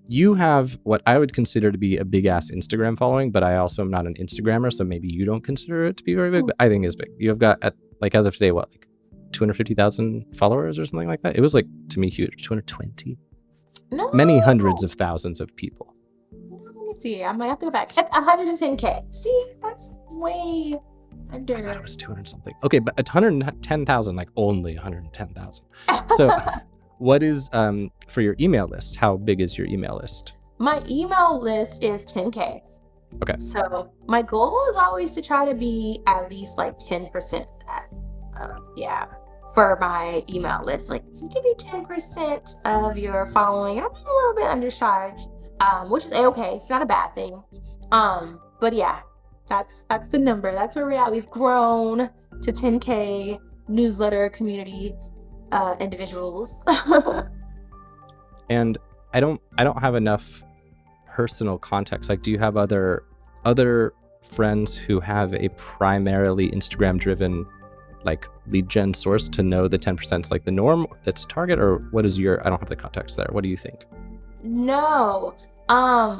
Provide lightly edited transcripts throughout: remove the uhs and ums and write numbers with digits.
you have what I would consider to be a big ass Instagram following, but I also am not an Instagrammer, so maybe you don't consider it to be very big, but I think it's big. You've got, like, as of today, what, like 250,000 followers or something like that? It was, like, to me, huge. 220? No. Many hundreds of thousands of people. Let me see. I might have to go back. It's 110K. See, that's way under. I thought it was 200 something. Okay, but 110,000, like only 110,000. So what is, for your email list, how big is your email list? My email list is 10K. Okay. So my goal is always to try to be at least like 10% of that. Yeah, for my email list. Like, if you give me 10% of your following, I'm a little bit under shy, which is okay. It's not a bad thing. But yeah, that's the number. That's where we're at. We've grown to 10K newsletter community individuals. And I don't have enough personal context. Like, do you have other friends who have a primarily Instagram driven, like, lead gen source to know the 10% is like the norm that's target, or what is your, I don't have the context there. What do you think? No.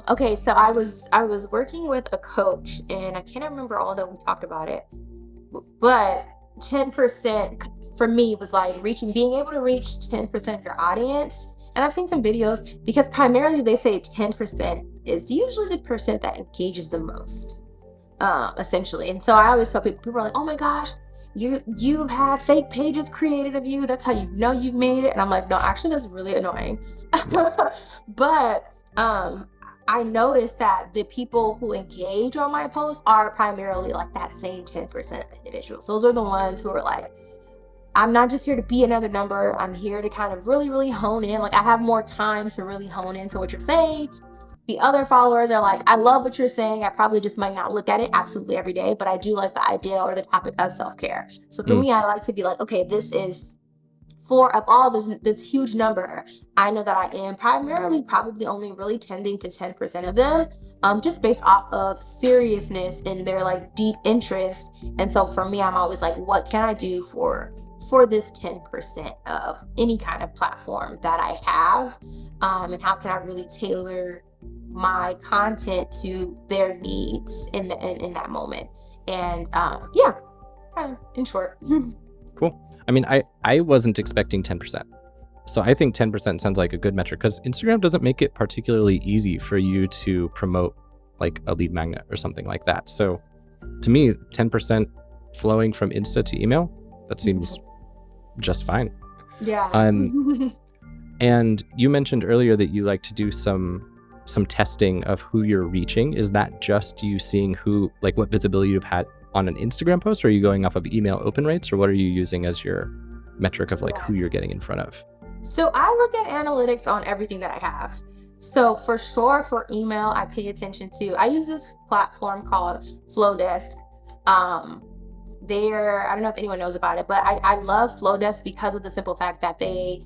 Okay, so I was working with a coach, and I can't remember all that we talked about it, but 10% for me was like being able to reach 10% of your audience. And I've seen some videos, because primarily they say 10% is usually the percent that engages the most, essentially. And so I always tell people are like, oh my gosh, you've had fake pages created of you. That's how you know you've made it. And I'm like, no, actually, that's really annoying. But I noticed that the people who engage on my posts are primarily like that same 10% of individuals. Those are the ones who are like, I'm not just here to be another number. I'm here to kind of really, really hone in. Like, I have more time to really hone into what you're saying. The other followers are like, I love what you're saying. I probably just might not look at it absolutely every day, but I do like the idea or the topic of self-care. So for me, I like to be like, okay, this is of all this huge number. I know that I am primarily probably only really tending to 10% of them, just based off of seriousness and their like deep interest. And so for me, I'm always like, what can I do for this 10% of any kind of platform that I have, and how can I really tailor my content to their needs in that moment? And yeah, kind of in short. Cool. I mean, I wasn't expecting 10%. So I think 10% sounds like a good metric, because Instagram doesn't make it particularly easy for you to promote like a lead magnet or something like that. So to me, 10% flowing from Insta to email, that seems just fine. Yeah. And you mentioned earlier that you like to do some testing of who you're reaching. Is that just you seeing who, like, what visibility you've had on an Instagram post, or are you going off of email open rates, or what are you using as your metric of like who you're getting in front of? So I look at analytics on everything that I have. So for sure, for email, I pay attention to, I use this platform called Flowdesk. I don't know if anyone knows about it, but I love Flowdesk because of the simple fact that they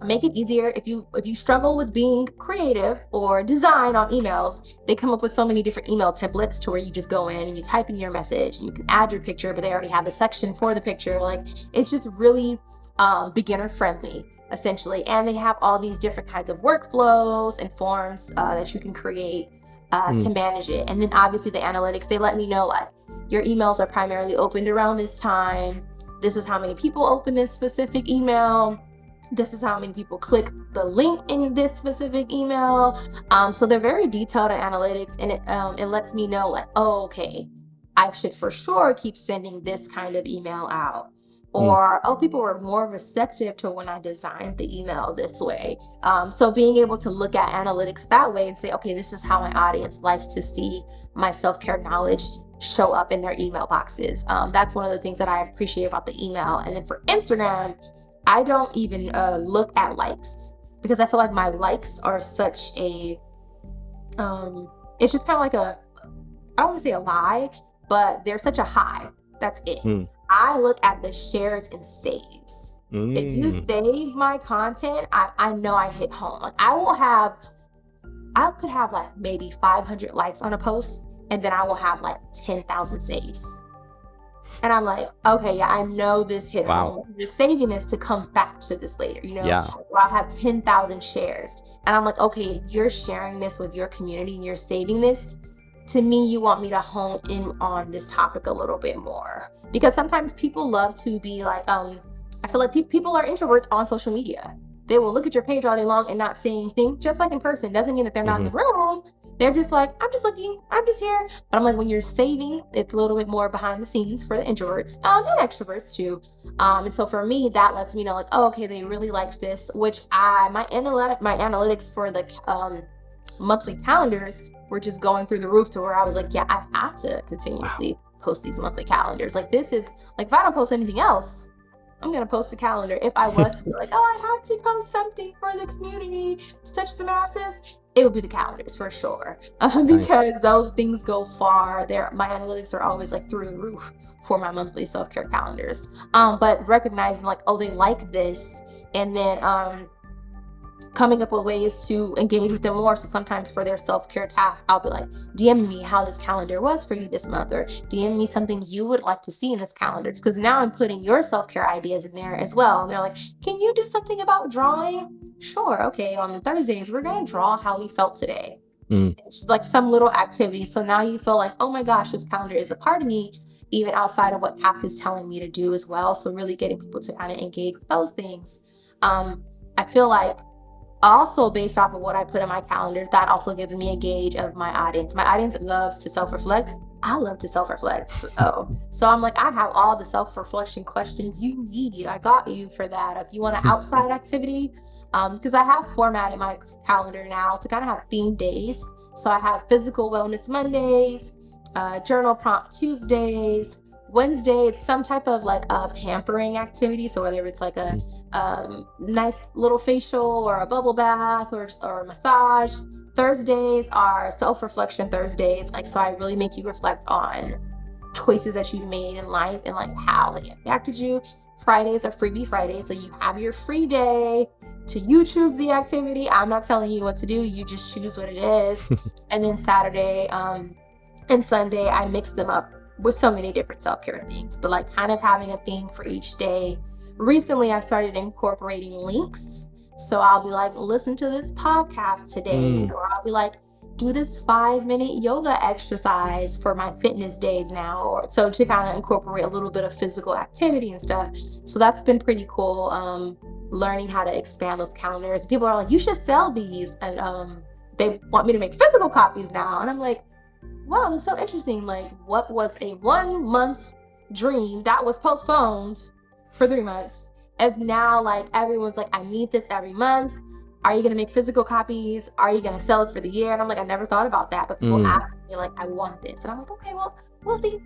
make it easier. If you struggle with being creative or design on emails, they come up with so many different email templates to where you just go in and you type in your message and you can add your picture, but they already have the section for the picture. Like, it's just really beginner friendly, essentially. And they have all these different kinds of workflows and forms that you can create to manage it. And then obviously the analytics, they let me know like your emails are primarily opened around this time. This is how many people open this specific email. This is how many people click the link in this specific email. So they're very detailed in analytics, and it lets me know like, oh, okay, I should for sure keep sending this kind of email out. Or, oh, people were more receptive to when I designed the email this way. So being able to look at analytics that way and say, okay, this is how my audience likes to see my self-care knowledge show up in their email boxes. That's one of the things that I appreciate about the email. And then for Instagram, I don't even look at likes, because I feel like my likes are such a, it's just kind of like I don't want to say a lie, but they're such a high. That's it. I look at the shares and saves. If you save my content, I know I hit home. Like, I could have like maybe 500 likes on a post, and then I will have like 10,000 saves. And I'm like, okay, yeah, I know this hit Wow. home. You're saving this to come back to this later, Yeah. where I have 10,000 shares. And I'm like, okay, if you're sharing this with your community and you're saving this, to me, you want me to hone in on this topic a little bit more. Because sometimes people love to be like, I feel like people are introverts on social media. They will look at your page all day long and not say anything, just like in person. Doesn't mean that they're not in the room. They're just like, I'm just looking, I'm just here. But I'm like, when you're saving, it's a little bit more behind the scenes for the introverts and extroverts too. And so for me, that lets me know, like, oh, okay, they really liked this, which my analytics for the monthly calendars were just going through the roof to where I was like, yeah, I have to continuously post these monthly calendars. Like, this is like, if I don't post anything else, I'm going to post the calendar. If I was to be like, oh, I have to post something for the community to touch the masses, it would be the calendars for sure. Because those things go far. My analytics are always like through the roof for my monthly self-care calendars. But recognizing like, oh, they like this. And then coming up with ways to engage with them more. So sometimes for their self-care tasks, I'll be like, DM me how this calendar was for you this month, or DM me something you would like to see in this calendar. Because now I'm putting your self-care ideas in there as well. And they're like, can you do something about drawing? Sure. Okay. On Thursdays, we're going to draw how we felt today. It's like some little activity. So now you feel like, oh my gosh, this calendar is a part of me, even outside of what Cass is telling me to do as well. So really getting people to kind of engage with those things. I feel like also based off of what I put in my calendar, that also gives me a gauge of my audience. My audience loves to self-reflect. I love to self-reflect. So I'm like, I have all the self-reflection questions you need. I got you for that. If you want an outside activity, because I have formatted my calendar now to kind of have themed days. So I have physical wellness Mondays, journal prompt Tuesdays, Wednesday, it's some type of like a pampering activity. So whether it's like a nice little facial or a bubble bath or a massage. Thursdays are self-reflection Thursdays. Like, so I really make you reflect on choices that you've made in life and like how they impacted you. Fridays are freebie Fridays. So you have your free day you choose the activity. I'm not telling you what to do. You just choose what it is. And then Saturday and Sunday, I mix them up with so many different self-care things, but like kind of having a theme for each day. Recently, I've started incorporating links. So I'll be like, listen to this podcast today, or I'll be like, do this 5-minute yoga exercise for my fitness days now, or so to kind of incorporate a little bit of physical activity and stuff. So that's been pretty cool. Learning how to expand those calendars. People are like, you should sell these, and they want me to make physical copies now, and I'm like, wow, that's so interesting. Like, what was a 1-month dream that was postponed for 3 months as now like everyone's like, I need this every month. Are you going to make physical copies? Are you going to sell it for the year? And I'm like, I never thought about that. But people ask me like, I want this. And I'm like, okay, well, we'll see.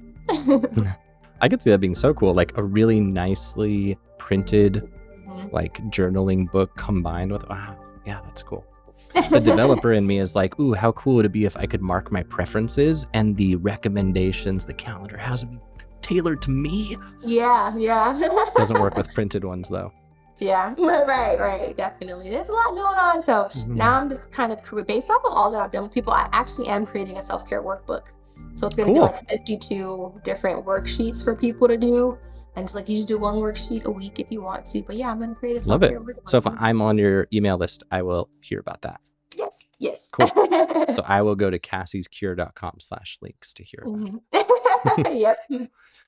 I could see that being so cool. Like a really nicely printed like journaling book combined with, wow, yeah, that's cool. The developer in me is like, ooh, how cool would it be if I could mark my preferences and the recommendations the calendar has to be tailored to me? Yeah. Doesn't work with printed ones though. Yeah, right, definitely. There's a lot going on. So now I'm just kind of, based off of all that I've done with people, I actually am creating a self-care workbook. So it's going to be like 52 different worksheets for people to do. And it's like, you just do one worksheet a week if you want to. But yeah, I'm going to create a self-care workbook. So if I'm on your email list, I will hear about that. Yes. Cool. So I will go to cassiescure.com/links to hear about it. Yep.